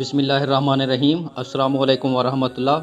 بسم اللہ الرحمن الرحیم۔ السلام علیکم ورحمۃ اللہ۔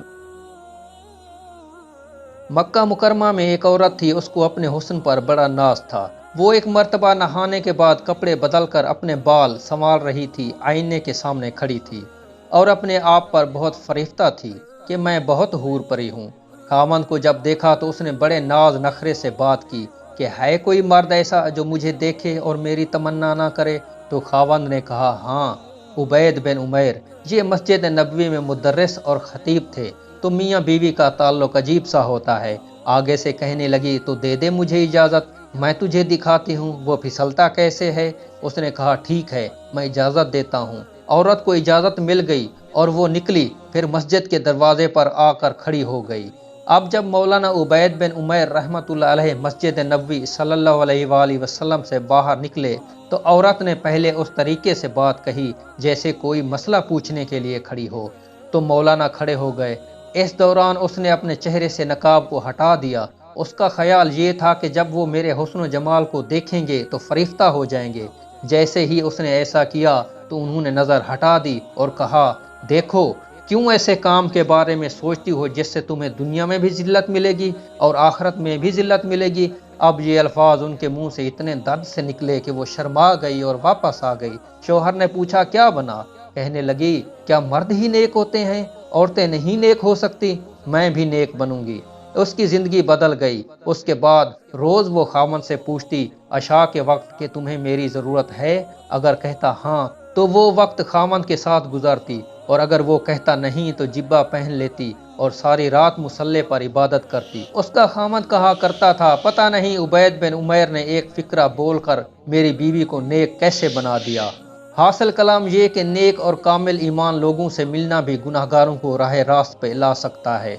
مکہ مکرمہ میں ایک عورت تھی، اس کو اپنے حسن پر بڑا ناز تھا۔ وہ ایک مرتبہ نہانے کے بعد کپڑے بدل کر اپنے بال سنوار رہی تھی، آئینے کے سامنے کھڑی تھی اور اپنے آپ پر بہت فریفتہ تھی کہ میں بہت حور پری ہوں۔ خاوند کو جب دیکھا تو اس نے بڑے ناز نخرے سے بات کی کہ ہے کوئی مرد ایسا جو مجھے دیکھے اور میری تمنا نہ کرے؟ تو خاوند نے کہا، ہاں، عبید بن عمیر، یہ مسجد نبوی میں مدرس اور خطیب تھے۔ تو میاں بیوی کا تعلق عجیب سا ہوتا ہے۔ آگے سے کہنے لگی، تو دے دے مجھے اجازت، میں تجھے دکھاتی ہوں وہ پھسلتا کیسے ہے۔ اس نے کہا، ٹھیک ہے، میں اجازت دیتا ہوں۔ عورت کو اجازت مل گئی اور وہ نکلی، پھر مسجد کے دروازے پر آ کر کھڑی ہو گئی۔ اب جب مولانا عبید بن عمیر رحمۃ اللہ علیہ مسجد نبوی صلی اللہ علیہ وآلہ وسلم سے باہر نکلے تو عورت نے پہلے اس طریقے سے بات کہی جیسے کوئی مسئلہ پوچھنے کے لیے کھڑی ہو۔ تو مولانا کھڑے ہو گئے۔ اس دوران اس نے اپنے چہرے سے نقاب کو ہٹا دیا۔ اس کا خیال یہ تھا کہ جب وہ میرے حسن و جمال کو دیکھیں گے تو فریفتہ ہو جائیں گے۔ جیسے ہی اس نے ایسا کیا تو انہوں نے نظر ہٹا دی اور کہا، دیکھو، کیوں ایسے کام کے بارے میں سوچتی ہو جس سے تمہیں دنیا میں بھی ذلت ملے گی اور آخرت میں بھی ذلت ملے گی؟ اب یہ الفاظ ان کے منہ سے اتنے درد سے نکلے کہ وہ شرما گئی اور واپس آ گئی۔ شوہر نے پوچھا، کیا بنا؟ کہنے لگی، کیا مرد ہی نیک ہوتے ہیں؟ عورتیں نہیں نیک ہو سکتی؟ میں بھی نیک بنوں گی۔ اس کی زندگی بدل گئی۔ اس کے بعد روز وہ خاوند سے پوچھتی عشاء کے وقت کہ تمہیں میری ضرورت ہے؟ اگر کہتا ہاں تو وہ وقت خاوند کے ساتھ گزارتی، اور اگر وہ کہتا نہیں تو جبہ پہن لیتی اور ساری رات مصلے پر عبادت کرتی۔ اس کا خاوند کہا کرتا تھا، پتہ نہیں عبید بن عمیر نے ایک فقرہ بول کر میری بیوی کو نیک کیسے بنا دیا۔ حاصل کلام یہ کہ نیک اور کامل ایمان لوگوں سے ملنا بھی گناہگاروں کو راہ راست پہ لا سکتا ہے۔